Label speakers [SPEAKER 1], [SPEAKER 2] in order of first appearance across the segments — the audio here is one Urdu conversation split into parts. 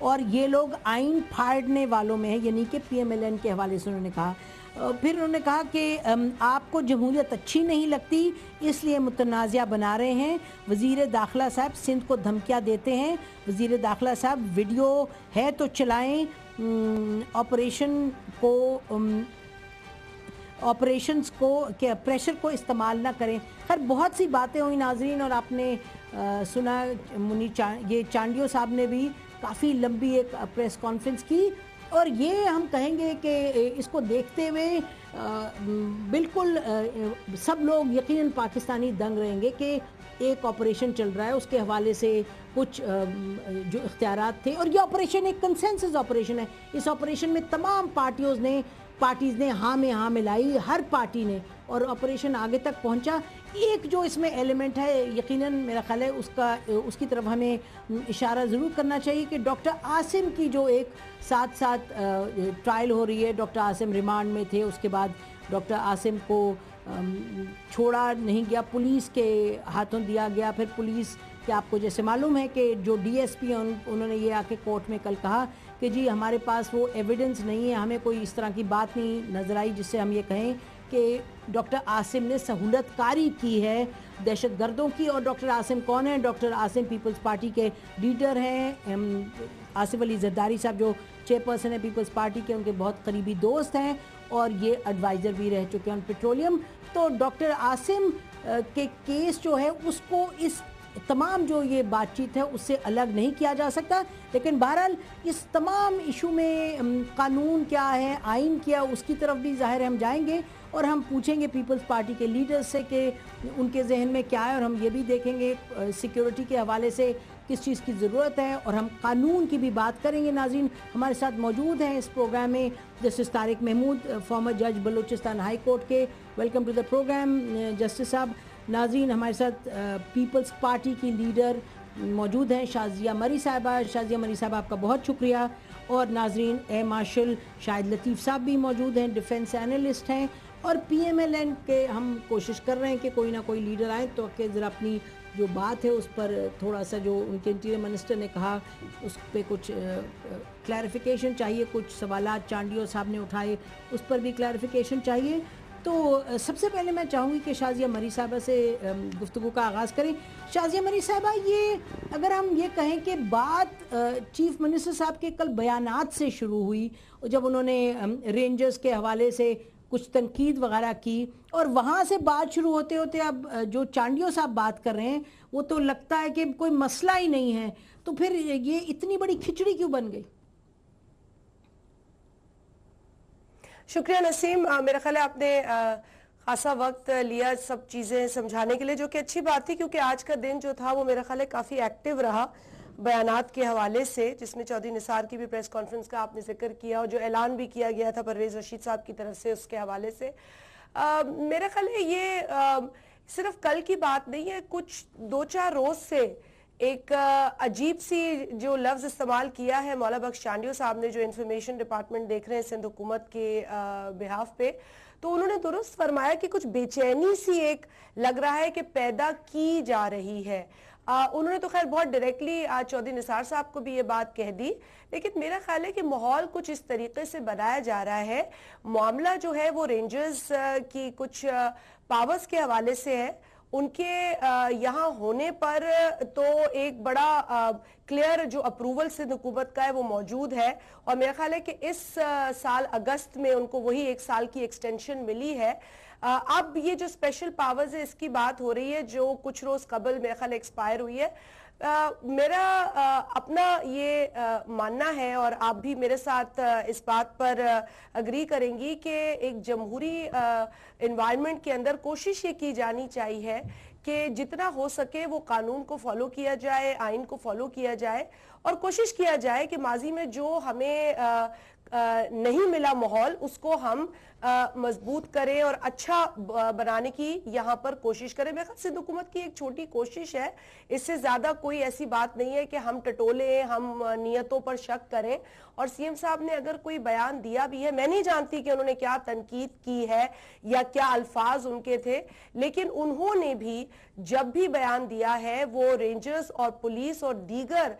[SPEAKER 1] اور یہ لوگ آئین پھاڑنے والوں میں ہیں، یعنی کہ PMLN کے حوالے سے انہوں نے کہا. پھر انہوں نے کہا کہ آپ کو جمہوریت اچھی نہیں لگتی اس لیے متنازعہ بنا رہے ہیں. وزیر داخلہ صاحب سندھ کو دھمکیاں دیتے ہیں. وزیر داخلہ صاحب ویڈیو ہے تو چلائیں، آپریشنز کو کہ پریشر کو استعمال نہ کریں. خیر بہت سی باتیں ہوئی ناظرین، اور آپ نے سنا یہ چانڈیو صاحب نے بھی کافی لمبی ایک پریس کانفرنس کی، اور یہ ہم کہیں گے کہ اس کو دیکھتے ہوئے بالکل سب لوگ یقیناً پاکستانی دنگ رہیں گے کہ ایک آپریشن چل رہا ہے، اس کے حوالے سے کچھ جو اختیارات تھے، اور یہ آپریشن ایک کنسنسس آپریشن ہے. اس آپریشن میں تمام پارٹیز نے ہاں میں ہاں ملائی، ہر پارٹی نے، اور آپریشن آگے تک پہنچا. ایک جو اس میں ایلیمنٹ ہے یقیناً میرا خیال ہے اس کی طرف ہمیں اشارہ ضرور کرنا چاہیے کہ ڈاکٹر عاصم کی جو ایک ساتھ ٹرائل ہو رہی ہے. ڈاکٹر عاصم ریمانڈ میں تھے، اس کے بعد ڈاکٹر عاصم کو چھوڑا نہیں گیا، پولیس کے ہاتھوں دیا گیا. پھر پولیس کہ آپ کو جیسے معلوم ہے کہ جو DSP ہیں انہوں نے یہ آ کے کورٹ میں کل کہا کہ جی ہمارے پاس وہ ایویڈنس نہیں ہے، ہمیں کوئی اس طرح کی بات نہیں نظر آئی جس سے ہم یہ کہیں کہ ڈاکٹر عاصم نے سہولت کاری کی ہے دہشت گردوں کی. اور ڈاکٹر عاصم کون ہیں؟ ڈاکٹر عاصم پیپلز پارٹی کے لیڈر ہیں. آصف علی زرداری صاحب جو چیئرپرسن ہیں پیپلز پارٹی کے، ان کے بہت قریبی دوست ہیں، اور یہ ایڈوائزر بھی رہ چکے ہیں پیٹرولیم. تو ڈاکٹر عاصم کے کیس جو ہے اس کو اس تمام جو یہ بات چیت ہے اس سے الگ نہیں کیا جا سکتا. لیکن بہرحال اس تمام ایشو میں قانون کیا ہے، آئین کیا، اس کی طرف بھی ظاہر ہم جائیں گے، اور ہم پوچھیں گے پیپلز پارٹی کے لیڈر سے کہ ان کے ذہن میں کیا ہے، اور ہم یہ بھی دیکھیں گے سیکیورٹی کے حوالے سے کس چیز کی ضرورت ہے، اور ہم قانون کی بھی بات کریں گے. ناظرین ہمارے ساتھ موجود ہیں اس پروگرام میں جسٹس طارق محمود، فارمر جج بلوچستان ہائی کورٹ کے. Welcome to the programme justice صاحب. ناظرین ہمارے ساتھ پیپلز پارٹی کی لیڈر موجود ہیں شازیہ مری صاحبہ. شازیہ مری صاحبہ آپ کا بہت شکریہ. اور ناظرین ایئر مارشل شاہد لطیف صاحب بھی موجود ہیں، ڈیفنس اینالسٹ ہیں. اور PMLN کے ہم کوشش کر رہے ہیں کہ کوئی نہ کوئی لیڈر آئے تو کہ ذرا اپنی جو بات ہے اس پر تھوڑا سا جو ان کے انٹیریئر منسٹر نے کہا اس پہ کچھ کلیریفیکیشن چاہیے. کچھ سوالات چانڈیو صاحب نے اٹھائے اس پر بھی کلیریفیکیشن چاہیے. تو سب سے پہلے میں چاہوں گی کہ شازیہ مری صاحبہ سے گفتگو کا آغاز کریں. شازیہ مری صاحبہ، یہ اگر ہم یہ کہیں کہ بات چیف منسٹر صاحب کے کل بیانات سے شروع ہوئی، جب انہوں نے رینجرز کے حوالے سے کچھ تنقید وغیرہ کی، اور وہاں سے بات شروع ہوتے ہوتے اب جو چانڈیو صاحب بات کر رہے ہیں وہ تو لگتا ہے کہ کوئی مسئلہ ہی نہیں ہے، تو پھر یہ اتنی بڑی کھچڑی کیوں بن گئی؟
[SPEAKER 2] شکریہ نسیم. میرا خیال ہے آپ نے خاصا وقت لیا سب چیزیں سمجھانے کے لیے، جو کہ اچھی بات تھی، کیونکہ آج کا دن جو تھا وہ میرا خیال ہے کافی ایکٹیو رہا بیانات کے حوالے سے، جس میں چودھری نثار کی بھی پریس کانفرنس کا آپ نے ذکر کیا، اور جو اعلان بھی کیا گیا تھا پرویز رشید صاحب کی طرف سے اس کے حوالے سے. میرا خیال ہے یہ صرف کل کی بات نہیں ہے، کچھ 2-4 روز سے ایک عجیب سی جو لفظ استعمال کیا ہے مولا بخش چانڈیو صاحب نے، جو انفارمیشن ڈپارٹمنٹ دیکھ رہے ہیں سندھ حکومت کے بہاف پہ، تو انہوں نے درست فرمایا کہ کچھ بے چینی سی ایک لگ رہا ہے کہ پیدا کی جا رہی ہے. انہوں نے تو خیر بہت ڈائریکٹلی آج چودھری نثار صاحب کو بھی یہ بات کہہ دی، لیکن میرا خیال ہے کہ ماحول کچھ اس طریقے سے بنایا جا رہا ہے. معاملہ جو ہے وہ رینجرز کی کچھ پاورز کے حوالے سے ہے، ان کے یہاں ہونے پر تو ایک بڑا کلیئر جو اپروول سندھ حکومت کا ہے وہ موجود ہے، اور میرا خیال ہے کہ اس سال اگست میں ان کو وہی 1 سال کی ایکسٹینشن ملی ہے. اب یہ جو اسپیشل پاورز ہے اس کی بات ہو رہی ہے جو کچھ روز قبل میرا خیال ایکسپائر ہوئی ہے. میرا اپنا یہ ماننا ہے، اور آپ بھی میرے ساتھ اس بات پر اگری کریں گی، کہ ایک جمہوری انوائرمنٹ کے اندر کوشش یہ کی جانی چاہیے کہ جتنا ہو سکے وہ قانون کو فالو کیا جائے، آئین کو فالو کیا جائے، اور کوشش کیا جائے کہ ماضی میں جو ہمیں نہیں ملا ماحول اس کو ہم مضبوط کریں اور اچھا بنانے کی یہاں پر کوشش کریں. میرے خیال سندھ حکومت کی ایک چھوٹی کوشش ہے، اس سے زیادہ کوئی ایسی بات نہیں ہے کہ ہم ٹٹولیں، ہم نیتوں پر شک کریں. اور CM صاحب نے اگر کوئی بیان دیا بھی ہے، میں نہیں جانتی کہ انہوں نے کیا تنقید کی ہے یا کیا الفاظ ان کے تھے، لیکن انہوں نے بھی جب بھی بیان دیا ہے وہ رینجرز اور پولیس اور دیگر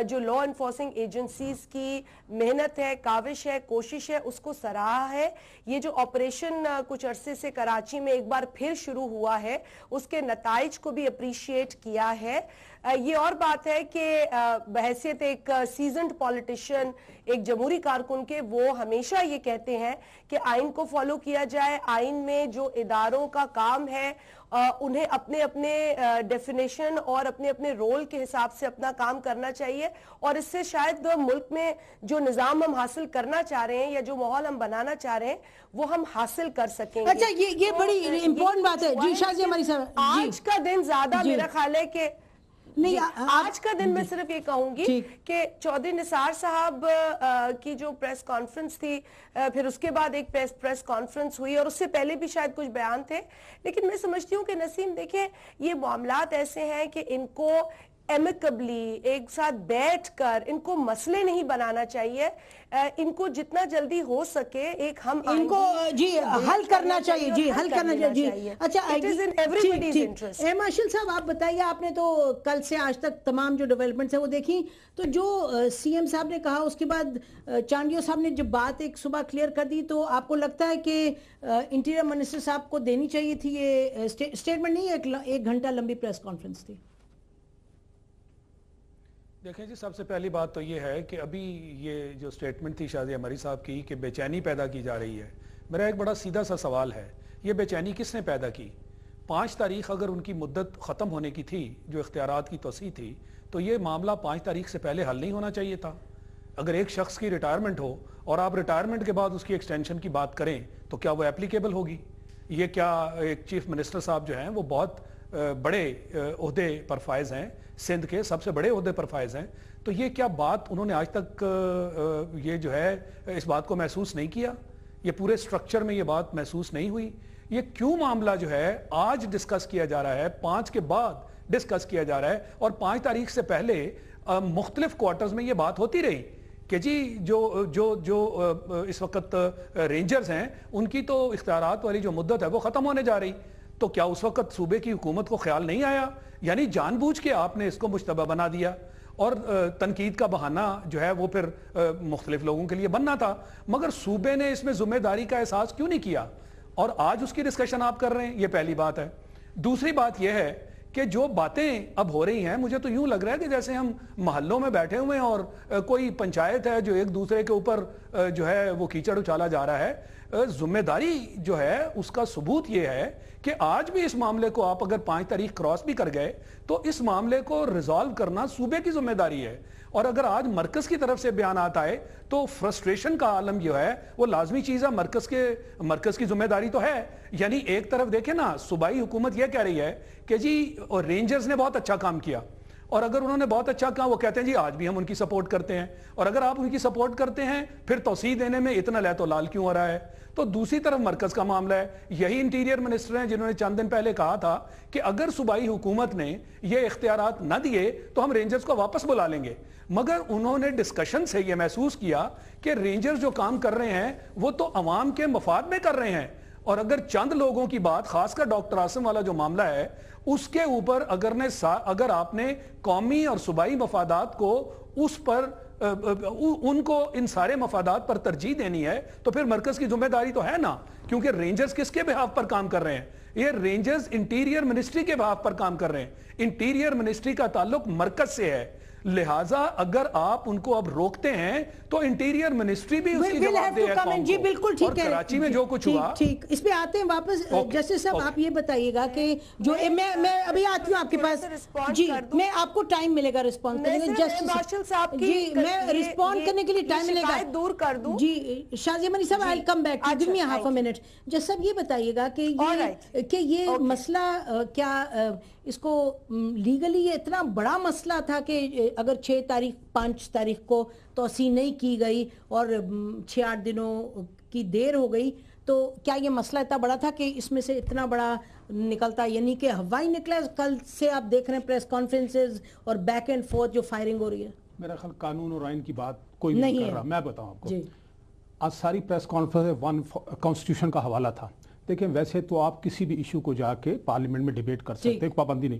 [SPEAKER 2] جو لا انفورسنگ ایجنسیز کی محنت ہے, کاوش ہے, کوشش ہے, اس کو سراہا ہے. یہ جو آپریشن کچھ عرصے سے کراچی میں ایک بار پھر شروع ہوا ہے, اس کے نتائج کو بھی اپریشیٹ کیا ہے. یہ اور بات ہے کہ بحیثیت ایک سیزنڈ پولیٹیشین, ایک جمہوری کارکن کے, وہ ہمیشہ یہ کہتے ہیں کہ آئین کو فالو کیا جائے, آئین میں جو اداروں کا کام ہے انہیں اپنے اپنے ڈیفینیشن اور اپنے اپنے رول کے حساب سے اپنا کام کرنا چاہیے, اور اس سے شاید ملک میں جو نظام ہم حاصل کرنا چاہ رہے ہیں یا جو ماحول ہم بنانا چاہ رہے ہیں وہ ہم حاصل کر سکیں گے.
[SPEAKER 1] اچھا, یہ بڑی امپورٹنٹ بات ہے. جی شازیہ ہماری صاحب,
[SPEAKER 2] آج کا دن زیادہ میرا خیال ہے کہ
[SPEAKER 1] نہیں,
[SPEAKER 2] آج کا دن میں صرف یہ کہوں گی کہ چودھری نثار صاحب کی جو پریس کانفرنس تھی, پھر اس کے بعد ایک پریس کانفرنس ہوئی, اور اس سے پہلے بھی شاید کچھ بیان تھے, لیکن میں سمجھتی ہوں کہ نسیم دیکھیں یہ معاملات ایسے ہیں کہ ان کو ایمیکبلی ایک ساتھ بیٹھ کر ان کو مسئلے نہیں بنانا چاہیے, ان کو جتنا جلدی ہو سکے ایک ہم
[SPEAKER 1] ان کو حل کرنا چاہیے. جی حل کرنا چاہیے. اچھا, مارشل صاحب آپ بتائیے, آپ نے تو کل سے آج تک تمام جو ڈیولپمنٹس ہیں وہ دیکھی, تو جو سی ایم صاحب نے کہا, اس کے بعد چانڈیو صاحب نے جب بات ایک صبح کلیئر کر دی, تو آپ کو لگتا ہے کہ انٹیریئر منسٹر صاحب کو دینی چاہیے تھی یہ اسٹیٹمنٹ, نہیں ایک گھنٹہ لمبی پریس کانفرنس تھی؟
[SPEAKER 3] دیکھیں جی, سب سے پہلی بات تو یہ ہے کہ ابھی یہ جو سٹیٹمنٹ تھی شازیہ عمری صاحب کی کہ بے چینی پیدا کی جا رہی ہے, میرا ایک بڑا سیدھا سا سوال ہے, یہ بے چینی کس نے پیدا کی؟ 5 تاریخ اگر ان کی مدت ختم ہونے کی تھی, جو اختیارات کی توسیع تھی, تو یہ معاملہ 5 تاریخ سے پہلے حل نہیں ہونا چاہیے تھا. اگر ایک شخص کی ریٹائرمنٹ ہو اور آپ ریٹائرمنٹ کے بعد اس کی ایکسٹینشن کی بات کریں, تو کیا وہ اپلیکیبل ہوگی؟ یہ کیا ایک چیف منسٹر صاحب جو ہیں وہ بہت بڑے عہدے پر فائز ہیں, سندھ کے سب سے بڑے عہدے پر فائز ہیں, تو یہ کیا بات انہوں نے آج تک یہ جو ہے اس بات کو محسوس نہیں کیا؟ یہ پورے سٹرکچر میں یہ بات محسوس نہیں ہوئی؟ یہ کیوں معاملہ جو ہے آج ڈسکس کیا جا رہا ہے, 5 کے بعد ڈسکس کیا جا رہا ہے, اور 5 تاریخ سے پہلے مختلف کوارٹرز میں یہ بات ہوتی رہی کہ جی جو اس وقت رینجرز ہیں ان کی تو اختیارات والی جو مدت ہے وہ ختم ہونے جا رہی, تو کیا اس وقت صوبے کی حکومت کو خیال نہیں آیا؟ یعنی جان بوجھ کے آپ نے اس کو مشتبہ بنا دیا, اور تنقید کا بہانہ جو ہے وہ پھر مختلف لوگوں کے لیے بننا تھا, مگر صوبے نے اس میں ذمہ داری کا احساس کیوں نہیں کیا؟ اور آج اس کی ڈسکشن آپ کر رہے ہیں, یہ پہلی بات ہے. دوسری بات یہ ہے کہ جو باتیں اب ہو رہی ہیں, مجھے تو یوں لگ رہا ہے کہ جیسے ہم محلوں میں بیٹھے ہوئے ہیں اور کوئی پنچایت ہے جو ایک دوسرے کے اوپر جو ہے وہ کیچڑ اچالا جا رہا ہے. ذمہ داری جو ہے اس کا ثبوت یہ ہے کہ آج بھی اس معاملے کو آپ اگر 5 تاریخ کراس بھی کر گئے تو اس معاملے کو ریزالو کرنا صوبے کی ذمہ داری ہے. اور اگر آج مرکز کی طرف سے بیانات آئے تو فرسٹریشن کا عالم جو ہے وہ لازمی چیز ہے, مرکز کی ذمہ داری تو ہے. یعنی ایک طرف دیکھیں نا, صوبائی حکومت یہ کہہ رہی ہے کہ جی رینجرز نے بہت اچھا کام کیا, اور اگر انہوں نے بہت اچھا کہا وہ کہتے ہیں جی آج بھی ہم ان کی سپورٹ کرتے ہیں, اور اگر آپ ان کی سپورٹ کرتے ہیں پھر توسیع دینے میں اتنا لے تو لال کیوں ہو رہا ہے؟ تو دوسری طرف مرکز کا معاملہ ہے. یہی انٹیریئر منسٹر ہیں جنہوں نے چند دن پہلے کہا تھا کہ اگر صوبائی حکومت نے یہ اختیارات نہ دیے تو ہم رینجرز کو واپس بلا لیں گے, مگر انہوں نے ڈسکشن سے یہ محسوس کیا کہ رینجرز جو کام کر رہے ہیں وہ تو عوام کے مفاد میں کر رہے ہیں, اور اگر چند لوگوں کی بات, خاص کر ڈاکٹر عاصم والا جو معاملہ ہے اس کے اوپر اگر آپ نے قومی اور صوبائی مفادات کو اس پر ان کو ان سارے مفادات پر ترجیح دینی ہے تو پھر مرکز کی ذمہ داری تو ہے نا, کیونکہ رینجرز کس کے بہاف پر کام کر رہے ہیں؟ یہ رینجرز انٹیریئر منسٹری کے بہاف پر کام کر رہے ہیں. انٹیریئر منسٹری کا تعلق مرکز سے ہے, لہٰذا اگر آپ ان کو اب روکتے ہیں تو انٹیریئر منسٹری بھی اس کی جواب دے ہے قوم کو.
[SPEAKER 1] جی بالکل ٹھیک ہے,
[SPEAKER 3] کراچی میں جو کچھ ہوا
[SPEAKER 1] ٹھیک, اس پہ آتے ہیں واپس. جسٹس صاحب آپ یہ بتائیے گا کہ جو میں ابھی آتی ہوں آپ کے پاس, جی میں آپ کو ٹائم ملے گا رسپونس کرنے کے لیے.
[SPEAKER 2] مارشل صاحب کی
[SPEAKER 1] جی میں رسپونس کرنے کے لیے ٹائم ملے گا,
[SPEAKER 2] دور کر دوں.
[SPEAKER 1] جی شازیہ عمری صاحب I'll come back to give me half a minute. جس صاحب یہ بتائیے گا کہ یہ مسئلہ کیا اس کو لیگلی یہ اتنا بڑا مسئلہ تھا کہ اگر 5 تاریخ کو توسیع نہیں کی گئی اور 6-8 دنوں کی دیر ہو گئی, تو کیا یہ مسئلہ اتنا بڑا تھا کہ اس میں سے اتنا بڑا نکلتا؟ یعنی کہ ہوائی نکلا. کل سے آپ دیکھ رہے ہیں پریس کانفرنسز اور بیک اینڈ فورتھ جو فائرنگ ہو رہی ہے.
[SPEAKER 4] میرا خیال قانون اور آئین کی بات کوئی نہیں کر رہا. میں بتاؤں آپ کو, آج ساری پریس کانفرنس کانسٹیٹیوشن کا حوالہ تھا. دیکھیں ویسے تو آپ کسی بھی ایشو کو جا کے پارلیمنٹ میں ڈیبیٹ کر سکتے ہیں, پابندی نہیں,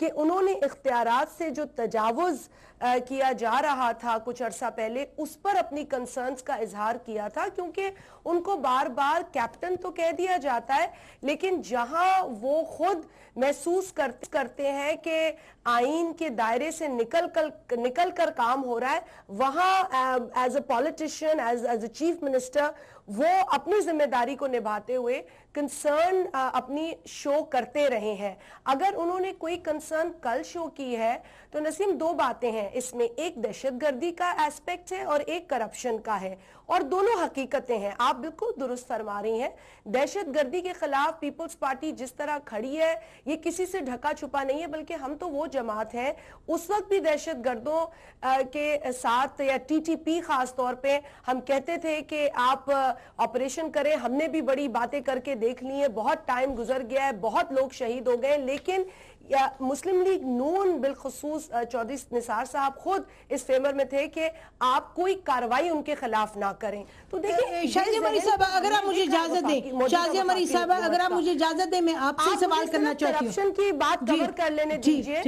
[SPEAKER 2] کہ انہوں نے اختیارات سے جو تجاوز کیا جا رہا تھا کچھ عرصہ پہلے اس پر اپنی کنسرنز کا اظہار کیا تھا، کیونکہ ان کو بار بار کیپٹن تو کہہ دیا جاتا ہے لیکن جہاں وہ خود محسوس کرتے ہیں کہ آئین کے دائرے سے نکل کر کام ہو رہا ہے، وہاں as a politician, as a chief minister وہ اپنی ذمہ داری کو نبھاتے ہوئے کنسرن اپنی شو کرتے رہے ہیں۔ اگر انہوں نے کوئی کنسرن کل شو کی ہے تو نسیم دو باتیں ہیں اس میں، ایک دہشت گردی کا ایسپیکٹ ہے اور ایک کرپشن کا ہے، اور دونوں حقیقتیں ہیں، آپ بالکل درست فرما رہی ہیں۔ دہشت گردی کے خلاف پیپلز پارٹی جس طرح کھڑی ہے یہ کسی سے ڈھکا چھپا نہیں ہے، بلکہ ہم تو وہ جماعت ہیں، اس وقت بھی دہشت گردوں کے ساتھ یا ٹی ٹی پی خاص طور پہ ہم کہتے تھے کہ آپ آپریشن کریں، ہم نے بھی بڑی باتیں کر کے دیکھ لی ہیں، بہت ٹائم گزر گیا ہے، بہت لوگ شہید ہو گئے، لیکن مسلم لیگ نون بالخصوص چودھری نثار صاحب خود اس فیور میں تھے کہ آپ کوئی کاروائی ان کے خلاف نہ کریں۔ تو دیکھیں
[SPEAKER 1] شازیہ مری صاحبہ اگر آپ مجھے اجازت دیں، شازیہ مری صاحبہ اگر آپ مجھے اجازت دیں میں آپ سے سوال کرنا چاہتی ہوں۔
[SPEAKER 2] کرپشن کی بات کور کر لینے دیجئے،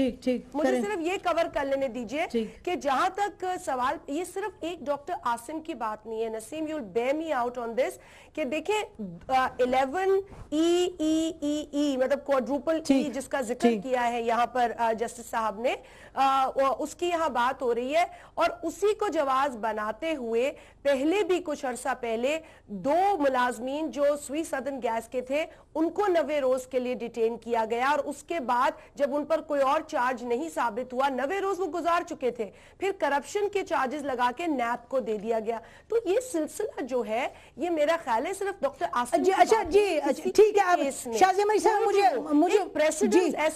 [SPEAKER 2] مجھے صرف یہ کور کر لینے دیجئے کہ جہاں تک سوال، یہ صرف ایک ڈاکٹر عاصم کی بات نہیں ہے نسیم، you'll bear me out on this، کہ دیکھیں 11 ای مطلب کوادروپل ای جس کا ذکر کیا ہے یہاں پر جسٹس صاحب نے، اس کی یہاں بات ہو رہی ہے، اور اسی کو جواز بناتے ہوئے پہلے بھی کچھ عرصہ پہلے 2 ملازمین جو سوئی سدرن گیس کے تھے ان کو 90 روز کے لیے ڈیٹین کیا گیا، اور اس کے بعد جب ان پر کوئی اور چارج نہیں ثابت ہوا 90 روز وہ گزار چکے تھے، پھر کرپشن کے چارجز لگا کے نیب کو دے دیا گیا۔ تو یہ سلسلہ جو ہے یہ میرا خیال ہے صرف ڈاکٹر آصف
[SPEAKER 1] ٹھیک ہے، اب شازیہ مری صاحب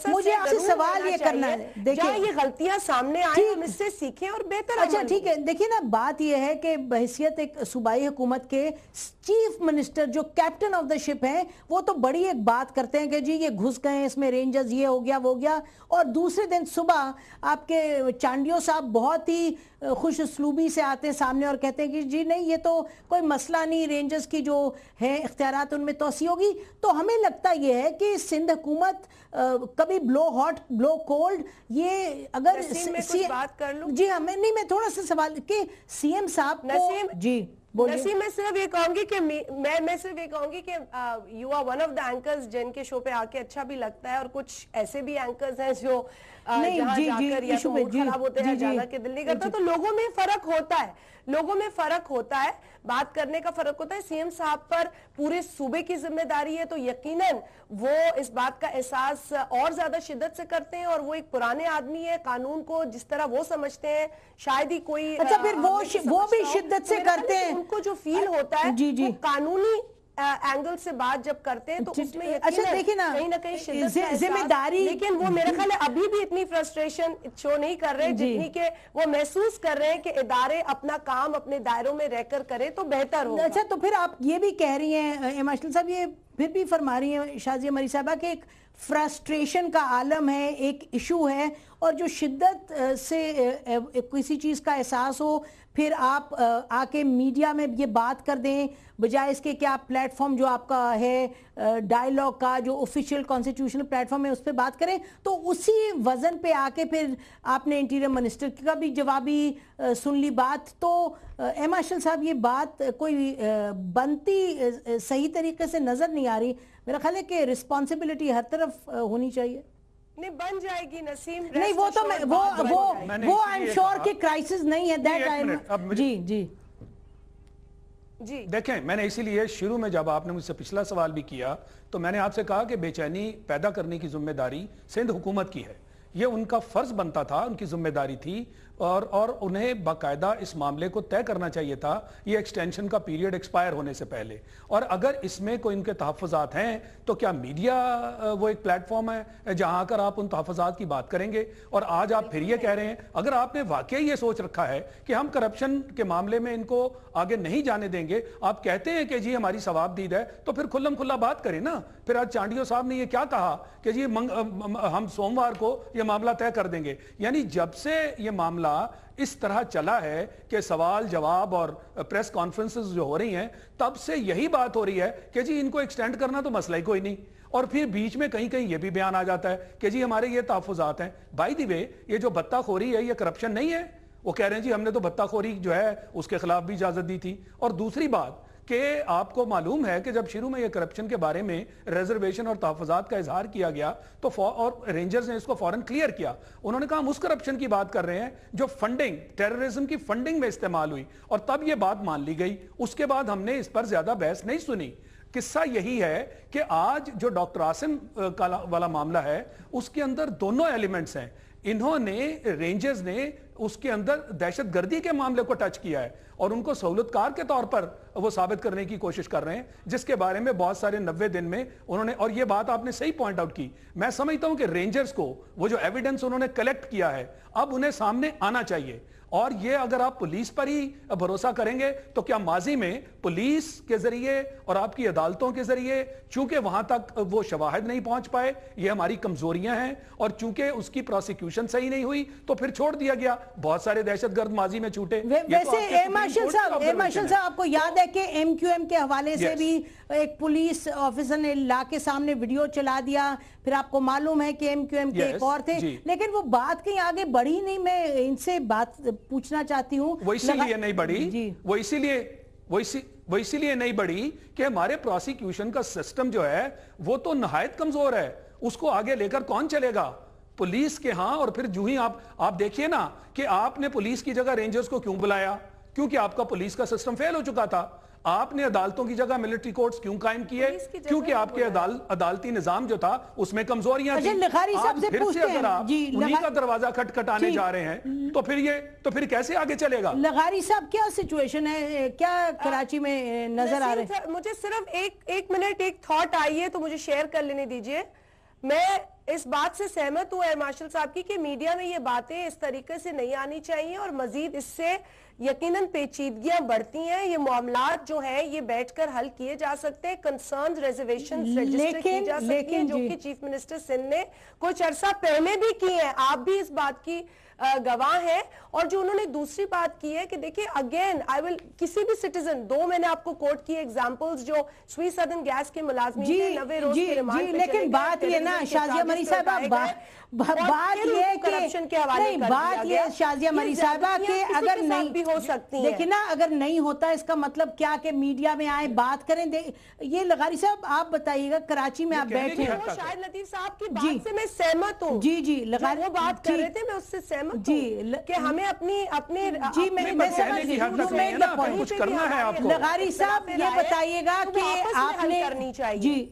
[SPEAKER 1] مجھے آپ سے سوال یہ کرنا ہے،
[SPEAKER 2] جہاں یہ غلطیاں سامنے آئیں ہم اس سے سیکھیں اور بہتر
[SPEAKER 1] اچھا ٹھیک ہے، دیکھیں نا بات یہ ہے کہ بحیثیت ایک صوبائی حکومت کے چیف منسٹر جو کیپٹن آف دا شپ ہیں وہ تو بڑی ایک بات کرتے ہیں کہ جی یہ گھس گئے اس میں رینجرز، یہ ہو گیا وہ ہو گیا، اور دوسرے دن صبح آپ کے چانڈیو صاحب بہت ہی خوش اسلوبی سے آتے ہیں سامنے اور کہتے ہیں کہ جی نہیں یہ تو کوئی مسئلہ نہیں، رینجرز کی جو ہے اختیارات ان میں توسیع ہوگی۔ تو ہمیں لگتا یہ ہے کہ سندھ حکومت کبھی بلو ہاٹ بلو کولڈ، یہ اگر
[SPEAKER 2] بات کر لوں
[SPEAKER 1] جی ہمیں نہیں، میں تھوڑا سا سوال کہ سی ایم صاحب کو جی
[SPEAKER 2] نسیم میں صرف یہ کہوں گی کہ میں صرف یہ کہوں گی کہ you are one of the anchors جن کے شو پہ آ کے اچھا بھی لگتا ہے، اور کچھ ایسے بھی اینکرز ہیں جو جہاں جا کر یا تو موڈ خراب ہوتے ہیں جانا کے دل نہیں کرتا، تو لوگوں میں فرق ہوتا ہے، لوگوں میں فرق ہوتا ہے، بات کرنے کا فرق ہوتا ہے۔ سی ایم صاحب پر پورے صوبے کی ذمہ داری ہے تو یقیناً وہ اس بات کا احساس اور زیادہ شدت سے کرتے ہیں، اور وہ ایک پرانے آدمی ہے، قانون کو جس طرح وہ سمجھتے ہیں شاید ہی کوئی،
[SPEAKER 1] اچھا پھر وہ بھی شدت سے کرتے ہیں،
[SPEAKER 2] ان کو جو فیل ہوتا ہے وہ قانونی اینگل سے بات جب کرتے ہیں تو اس میں کہیں نہ کہیں شدت ذمہ داری، لیکن وہ میرے خیال ہے ابھی بھی اتنی فرسٹریشن شو نہیں کر رہے جتنی کہ وہ محسوس کر رہے ہیں کہ ادارے اپنا کام اپنے دائروں میں رہ کر کرے تو بہتر ہوگا۔
[SPEAKER 1] اچھا تو پھر آپ یہ بھی کہہ رہی ہیں ماشل صاحب، یہ پھر بھی فرما رہی ہیں شازیہ مری صاحبہ کہ ایک فرسٹریشن کا عالم ہے، ایک ایشو ہے، اور جو شدت سے کسی چیز کا احساس ہو پھر آپ آ کے میڈیا میں یہ بات کر دیں بجائے اس کے کہ آپ پلیٹ فارم جو آپ کا ہے ڈائیلاگ کا جو آفیشیل کانسٹیٹیوشنل پلیٹ فارم ہے اس پہ بات کریں، تو اسی وزن پہ آ کے پھر آپ نے انٹیریئر منسٹر کا بھی جوابی سن لی بات، تو ماشل صاحب یہ بات کوئی بنتی صحیح طریقے سے نظر نہیں آ رہی۔ میرا خیال ہے کہ رسپانسبلٹی ہر طرف ہونی چاہیے۔
[SPEAKER 2] نہیں بن جائے گی نسیم،
[SPEAKER 1] نہیں وہ تو وہ آئی ایم شور کہ کرائسس نہیں ہے۔
[SPEAKER 3] جی دیکھیں، میں نے اسی لیے شروع میں جب آپ نے مجھ سے پچھلا سوال بھی کیا تو میں نے آپ سے کہا کہ بے چینی پیدا کرنے کی ذمہ داری سندھ حکومت کی ہے، یہ ان کا فرض بنتا تھا، ان کی ذمہ داری تھی، اور انہیں باقاعدہ اس معاملے کو طے کرنا چاہیے تھا یہ ایکسٹینشن کا پیریڈ ایکسپائر ہونے سے پہلے، اور اگر اس میں کوئی ان کے تحفظات ہیں تو کیا میڈیا وہ ایک پلیٹ فارم ہے جہاں کر آپ ان تحفظات کی بات کریں گے؟ اور آج آپ پھر یہ کہہ رہے ہیں اگر آپ نے واقعی یہ سوچ رکھا ہے کہ ہم کرپشن کے معاملے میں ان کو آگے نہیں جانے دیں گے، آپ کہتے ہیں کہ جی ہماری ثواب دید ہے، تو پھر کھلم کھلا بات کریں نا۔ پھر آج چانڈیو صاحب نے یہ کیا کہا کہ جی ہم سوموار کو یہ معاملہ طے کر دیں گے، یعنی جب سے یہ معاملہ اس طرح چلا ہے کہ سوال جواب اور پریس کانفرنسز جو ہو رہی ہیں تب سے یہی بات ہو رہی ہے کہ جی ان کو ایکسٹینڈ کرنا تو مسئلہ ہی کوئی نہیں، اور پھر بیچ میں کہیں کہیں یہ بھی بیان آ جاتا ہے کہ جی ہمارے یہ تحفظات ہیں. بائی دی وے یہ جو بتہ خوری ہے یہ کرپشن نہیں ہے. وہ کہہ رہے ہیں جی ہم نے تو بتہ خوری جو ہے اس کے خلاف بھی اجازت دی تھی. اور دوسری بات کہ آپ کو معلوم ہے کہ جب شروع میں یہ کرپشن کے بارے میں ریزرویشن اور تحفظات کا اظہار کیا گیا تو اور رینجرز نے اس کو فوراً کلیئر کیا. انہوں نے کہا ہم اس کرپشن کی بات کر رہے ہیں جو فنڈنگ ٹیررزم کی فنڈنگ میں استعمال ہوئی, اور تب یہ بات مان لی گئی. اس کے بعد ہم نے اس پر زیادہ بحث نہیں سنی. قصہ یہی ہے کہ آج جو ڈاکٹر عاصم والا معاملہ ہے اس کے اندر دونوں ایلیمنٹس ہیں. انہوں نے رینجرز نے اس کے اندر دہشت گردی کے معاملے کو ٹچ کیا ہے اور ان کو سہولت کار کے طور پر وہ ثابت کرنے کی کوشش کر رہے ہیں, جس کے بارے میں بہت سارے 90 دن میں انہوں نے, اور یہ بات آپ نے صحیح پوائنٹ آؤٹ کی. میں سمجھتا ہوں کہ رینجرز کو وہ جو ایویڈنس انہوں نے کلیکٹ کیا ہے اب انہیں سامنے آنا چاہیے. اور یہ اگر آپ پولیس پر ہی بھروسہ کریں گے تو کیا ماضی میں پولیس کے ذریعے اور آپ کی عدالتوں کے ذریعے چونکہ وہاں تک وہ شواہد نہیں پہنچ پائے, یہ ہماری کمزوریاں ہیں, اور چونکہ اس کی پروسیکیوشن صحیح نہیں ہوئی تو پھر چھوڑ دیا گیا. بہت سارے دہشت گرد ماضی میں چھوٹے.
[SPEAKER 1] ویسے مارشل صاحب آپ کو یاد ہے کہ ایم کیو ایم کے حوالے سے بھی ایک پولیس آفیسر نے لا کے سامنے ویڈیو چلا دیا, پھر آپ کو معلوم ہے کہ ایم کیو ایم کے ایک اور تھے, لیکن وہ بات کہیں آگے بڑھی نہیں. میں ان سے بات پوچھنا چاہتی ہوں
[SPEAKER 3] وہ اسی لیے نہیں بڑھی, وہ اسی لیے نہیں بڑھی کہ ہمارے پروسیکیوشن کا سسٹم جو ہے وہ تو نہایت کمزور ہے. اس کو آگے لے کر کون چلے گا؟ پولیس کے ہاں. اور پھر جو ہی آپ دیکھیے نا کہ آپ نے پولیس کی جگہ رینجرز کو کیوں بلایا, کیونکہ آپ کا پولیس کا سسٹم فیل ہو چکا تھا. آپ نے عدالتوں کی جگہ ملٹری کورٹس کیوں قائم کیے؟ کیونکہ آپ کے عدالتی نظام جو تھا اس میں کمزوریاں تھیں. آج پھر سے اگر آپ انہی کا دروازہ کھٹکھٹانے جا رہے ہیں تو پھر کیسے آگے چلے گا؟
[SPEAKER 1] لغاری صاحب کیا سچویشن ہے, کیا کراچی میں نظر آ رہے ہیں؟
[SPEAKER 2] مجھے صرف ایک منٹ ایک تھاٹ آئی ہے تو مجھے شیئر کر لینے دیجئے. میں اس بات سے سہمت ہوں ایئر مارشل صاحب کی کہ میڈیا میں یہ باتیں اس طریقے سے نہیں آنی چاہیے, اور مزید اس سے یقیناً پیچیدگیاں بڑھتی ہیں. یہ معاملات جو ہیں یہ بیٹھ کر حل کیے جا سکتے ہیں, کنسرنز ریزرویشنز رجسٹر کی جا سکتی ہیں جو کہ چیف منسٹر سندھ نے کچھ عرصہ پہلے بھی کی ہیں. آپ بھی اس بات کی گواہ ہیں. اور جو انہوں نے دوسری بات کی ہے کہ دیکھیں اگین کسی بھی سٹیزن, دو میں نے آپ کو کوٹ کی ایگزامپلز جو سوئی سدرن گیس کے ملازمین ہیں 90 روز کے ریمانڈ پہ چلے گئے.
[SPEAKER 1] لیکن بات یہ نا شازیہ مری صاحبہ, بات یہ
[SPEAKER 2] کرپشن کے حوالے
[SPEAKER 1] نہیں, بات یہ شازیہ مری صاحبہ کہ اگر نہیں
[SPEAKER 2] بھی ہو سکتی ہیں,
[SPEAKER 1] دیکھیں نا اگر نہیں ہوتا اس کا مطلب کیا کہ میڈیا میں آئے بات کریں. یہ لغاری صاحب آپ بتائیے گا, کراچی میں آپ بیٹھے ہیں,
[SPEAKER 2] شاہد لطیف صاحب کی بات سے میں سہمت ہوں.
[SPEAKER 1] جی لغاری
[SPEAKER 2] وہ بات کر رہے تھے میں اس سے سہمت ہوں کہ ہمیں اپنے
[SPEAKER 1] لغاری صاحب یہ بتائیے گا کہ آپ نے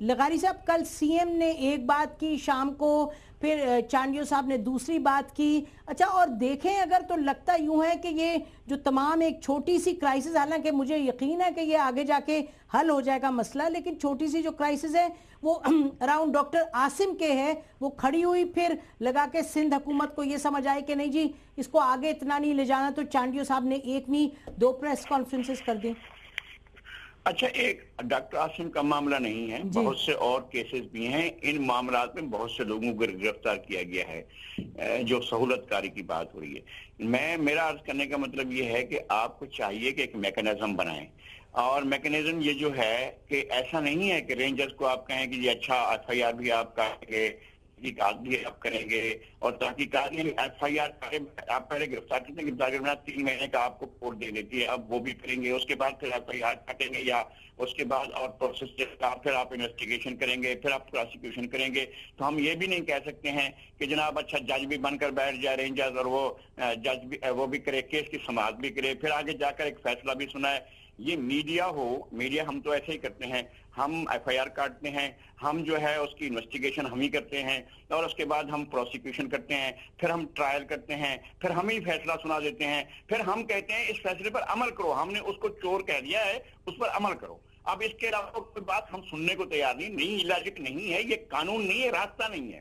[SPEAKER 1] لغاری صاحب کل سی ایم نے ایک بات کی شام کو, پھر چانڈیو صاحب نے دوسری بات کی. اچھا, اور دیکھیں اگر تو لگتا یوں ہے کہ یہ جو تمام ایک چھوٹی سی کرائسس, حالانکہ مجھے یقین ہے کہ یہ آگے جا کے حل ہو جائے گا مسئلہ, لیکن چھوٹی سی جو کرائسس ہے وہ اراؤنڈ ڈاکٹر عاصم کے ہے, وہ کھڑی ہوئی پھر لگا کے سندھ حکومت کو یہ سمجھ آئے کہ نہیں جی اس کو آگے اتنا نہیں لے جانا, تو چانڈیو صاحب نے ایک نہیں 2 پریس کانفرنسز کر دی.
[SPEAKER 5] اچھا, ایک ڈاکٹر عاصم کا معاملہ نہیں ہے, بہت سے اور کیسز بھی ہیں. ان معاملات میں بہت سے لوگوں کو گرفتار کیا گیا ہے جو سہولت کاری کی بات ہو رہی ہے. میرا عرض کرنے کا مطلب یہ ہے کہ آپ کو چاہیے کہ ایک میکنزم بنائیں, اور میکنزم یہ جو ہے کہ ایسا نہیں ہے کہ رینجرز کو آپ کہیں کہ یہ اچھا ایف آئی آر بھی آپ کریں گے, تحقیقات بھی آپ کریں گے, اور تحقیقات ایف آئی آر آپ پہلے گرفتار کرنا 3 مہینے کا آپ کو کوٹ دے دیتی ہے, اب وہ بھی کریں گے. اس کے بعد پھر ایف آئی آر کاٹیں گے, یا اس کے بعد اور پروسیس پھر آپ انویسٹیگیشن کریں گے, پھر آپ پروسیکیوشن کریں گے. تو ہم یہ بھی نہیں کہہ سکتے ہیں کہ جناب اچھا جج بھی بن کر بیٹھ جائے رینجرز, اور وہ جج بھی وہ بھی کرے, کیس کی سماعت بھی کرے, پھر آگے جا کر ایک فیصلہ بھی سنائے. یہ میڈیا ہم تو ایسے ہی کرتے ہیں, ہم ایف آئی آر کاٹتے ہیں, ہم جو ہے اس کی انویسٹیگیشن ہم ہی کرتے ہیں, اور اس کے بعد ہم پروسیکیوشن کرتے ہیں, پھر ہم ٹرائل کرتے ہیں, پھر ہم ہی فیصلہ سنا دیتے ہیں, پھر ہم کہتے ہیں اس فیصلے پر عمل کرو, ہم نے اس کو چور کہہ دیا ہے اس پر عمل کرو. اب اس کے علاوہ کوئی بات ہم سننے کو تیار نہیں, لاجک نہیں ہے, یہ قانون نہیں ہے, راستہ نہیں ہے.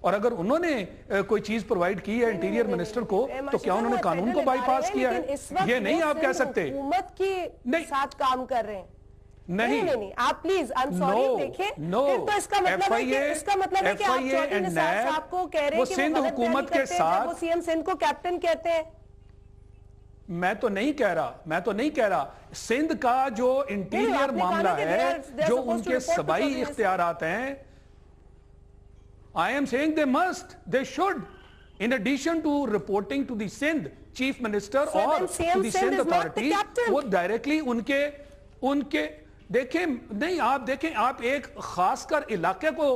[SPEAKER 3] اور اگر انہوں نے کوئی چیز پرووائڈ کی ہے انٹیریئر منسٹر کو تو کیا انہوں نے قانون کو بائی پاس کیا ہے؟ یہ نہیں آپ کہہ سکتے
[SPEAKER 2] حکومت کے ساتھ کام کر رہے ہیں. نہیں آپ پلیز I'm sorry دیکھیں پھر تو اس کا مطلب ہے کہ آپ چودھری نثار صاحب کو کہہ رہے ہیں کہ وہ حکومت کے ساتھ وہ سی ایم سندھ کو کیپٹن کہتے ہیں.
[SPEAKER 3] میں تو نہیں کہہ رہا سندھ کا جو انٹیریئر معاملہ ہے جو ان کے صوبائی اختیارات ہیں I am saying they should in addition to reporting to the Sindh chief minister or to the Sindh authority وہ directly ان کے دیکھیں نہیں آپ دیکھیں آپ ایک خاص کر علاقے کو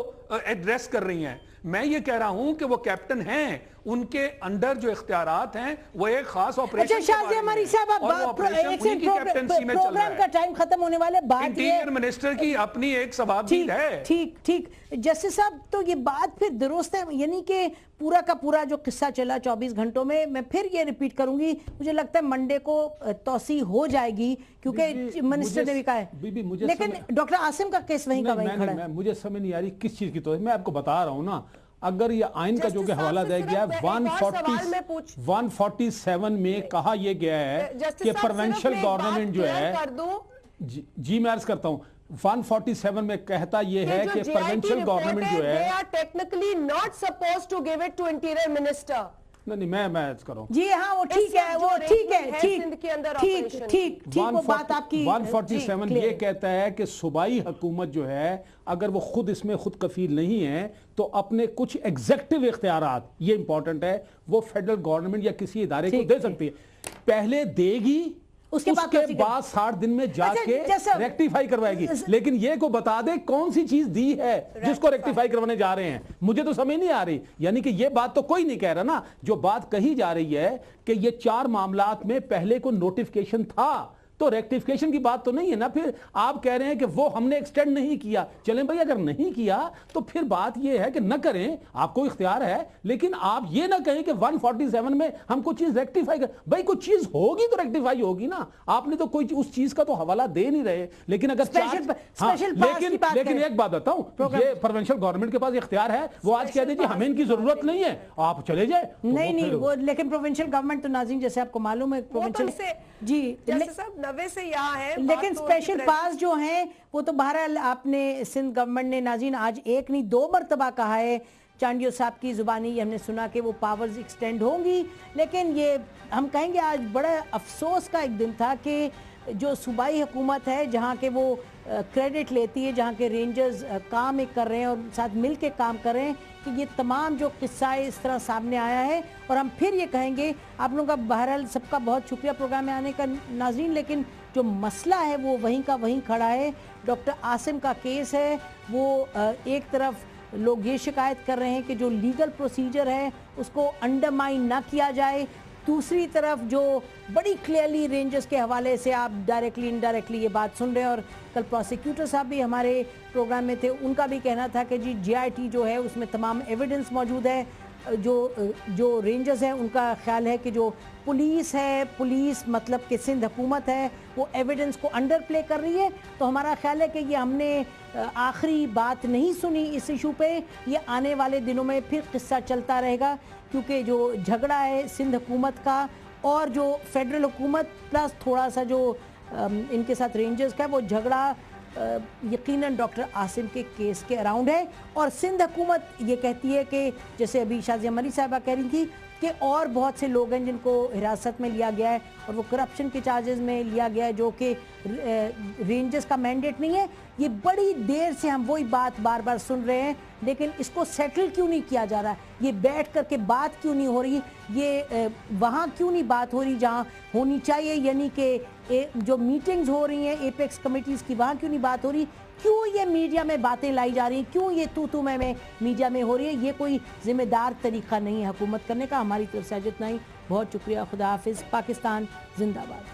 [SPEAKER 3] ایڈریس کر رہی ہیں. میں یہ کہہ رہا ہوں کہ وہ کیپٹن ہیں ان کے انڈر جو اختیارات ہیں وہ ایک خاص آپریشن
[SPEAKER 1] اچھا شازیہ ہماری صاحب پروگرام کا ٹائم ختم ہونے والے بات یہ
[SPEAKER 3] انٹیریئر منسٹر کی اپنی ایک ثوابدید ہے.
[SPEAKER 1] ٹھیک جسٹس صاحب تو یہ بات پھر درست ہے یعنی کہ پورا کا پورا جو قصہ چلا 24 گھنٹوں میں پھر یہ ریپیٹ کروں گی مجھے لگتا ہے منڈے کو توسیع ہو جائے گی کیونکہ منسٹر نے بھی کہا ہے لیکن ڈاکٹر عاصم کا کیس وہیں کا وہیں کھڑا ہے.
[SPEAKER 4] مجھے سمجھ نہیں آ رہی کس چیز کی توسیع میں آپ کو بتا رہا ہوں نا اگر یہ آئین کا جو کہ حوالہ دیا گیا ہے 147 میں کہا یہ گیا ہے کہ پروونشل گورنمنٹ جو ہے جی میں عرض کرتا ہوں 147 میں کہتا یہ ہے کہ پروونشل گورنمنٹ جو ہے
[SPEAKER 2] they are technically not supposed to give it to interior minister.
[SPEAKER 4] نہیں میں عرض کروں
[SPEAKER 1] جی ہاں وہ ٹھیک ہے وہ ٹھیک وہ بات آپ کی
[SPEAKER 4] 147 یہ کہتا ہے کہ صوبائی حکومت جو ہے اگر وہ خود اس میں خود کفیل نہیں ہے تو اپنے کچھ ایگزیکٹو اختیارات یہ امپورٹنٹ ہے وہ فیڈرل گورنمنٹ یا کسی ادارے کو دے سکتی ہے. پہلے دے گی اس کے بعد 60 دن میں جا کے ریکٹیفائی کروائے گی لیکن یہ کو بتا دے کون سی چیز دی ہے جس کو ریکٹیفائی کروانے جا رہے ہیں. مجھے تو سمجھ نہیں آ رہی یعنی کہ یہ بات تو کوئی نہیں کہہ رہا نا جو بات کہی جا رہی ہے کہ یہ 4 معاملات میں پہلے کو نوٹیفیکیشن تھا تو ریکٹیفیکیشن کی بات تو نہیں ہے نا. پھر آپ کہہ رہے ہیں کہ وہ ہم نے ایکسٹینڈ نہیں کیا. چلیں بھائی اگر نہیں کیا تو پھر بات یہ ہے کہ نہ کریں آپ کو اختیار ہے لیکن آپ یہ نہ کہیں کہ 147 میں ہم کوئی چیز ریکٹیفائی کر بھائی کوئی چیز ہوگی تو ریکٹیفائی ہوگی نا. آپ نے تو کوئی اس چیز کا تو حوالہ دے نہیں رہے لیکن اگر لیکن ایک بات بتاؤں یہ پروونشل گورنمنٹ کے پاس اختیار ہے وہ آج کہہ دیجیے ہمیں ان کی ضرورت نہیں ہے آپ چلے جائیں.
[SPEAKER 1] نہیں وہ لیکن پروونشل گورنمنٹ تو ناظرین جیسے آپ کو معلوم ہے پروونشل جی
[SPEAKER 2] سے یہاں ہے
[SPEAKER 1] لیکن اسپیشل پاس جو ہیں وہ تو بہرحال آپ نے سندھ گورنمنٹ نے ناظرین آج ایک نہیں 2 مرتبہ کہا ہے چانڈیو صاحب کی زبانی ہم نے سنا کہ وہ پاورز ایکسٹینڈ ہوں گی لیکن یہ ہم کہیں گے آج بڑا افسوس کا ایک دن تھا کہ جو صوبائی حکومت ہے جہاں کہ وہ کریڈٹ لیتی ہے جہاں کے رینجرز کام ایک کر رہے ہیں اور ساتھ مل کے کام کر رہے ہیں کہ یہ تمام جو قصہ ہے اس طرح سامنے آیا ہے. اور ہم پھر یہ کہیں گے آپ لوگوں کا بہرحال سب کا بہت شکریہ پروگرام میں آنے کا ناظرین لیکن جو مسئلہ ہے وہ وہیں کا وہیں کھڑا ہے. ڈاکٹر عاصم کا کیس ہے وہ ایک طرف لوگ یہ شکایت کر رہے ہیں کہ جو لیگل پروسیجر ہے اس کو انڈرمائن نہ کیا جائے دوسری طرف جو بڑی کلیئرلی رینجرز کے حوالے سے آپ ڈائریکٹلی انڈائریکٹلی یہ بات سن رہے ہیں اور کل پروسیکیوٹر صاحب بھی ہمارے پروگرام میں تھے ان کا بھی کہنا تھا کہ جی جی آئی ٹی جو ہے اس میں تمام ایویڈنس موجود ہے. جو رینجرز ہیں ان کا خیال ہے کہ جو پولیس ہے پولیس مطلب کہ سندھ حکومت ہے وہ ایویڈنس کو انڈر پلے کر رہی ہے. تو ہمارا خیال ہے کہ یہ ہم نے آخری بات نہیں سنی اس ایشو پہ یہ آنے والے دنوں میں پھر قصہ چلتا رہے گا کیونکہ جو جھگڑا ہے سندھ حکومت کا اور جو فیڈرل حکومت پلس تھوڑا سا جو ان کے ساتھ رینجرز کا وہ جھگڑا یقیناً ڈاکٹر عاصم کے کیس کے اراؤنڈ ہے. اور سندھ حکومت یہ کہتی ہے کہ جیسے ابھی شازیہ مری صاحبہ کہہ رہی تھی کہ اور بہت سے لوگ ہیں جن کو حراست میں لیا گیا ہے اور وہ کرپشن کے چارجز میں لیا گیا ہے جو کہ رینجرز کا مینڈیٹ نہیں ہے. یہ بڑی دیر سے ہم وہی بات بار بار سن رہے ہیں لیکن اس کو سیٹل کیوں نہیں کیا جا رہا یہ بیٹھ کر کے بات کیوں نہیں ہو رہی یہ وہاں کیوں نہیں بات ہو رہی جہاں ہونی چاہیے یعنی کہ جو میٹنگز ہو رہی ہیں ایپیکس کمیٹیز کی وہاں کیوں نہیں بات ہو رہی کیوں یہ میڈیا میں باتیں لائی جا رہی ہیں کیوں یہ تو میں میڈیا میں ہو رہی ہے. یہ کوئی ذمہ دار طریقہ نہیں ہے حکومت کرنے کا. ہماری طرف سے اتنا ہی. بہت شکریہ. خدا حافظ. پاکستان زندہ باد.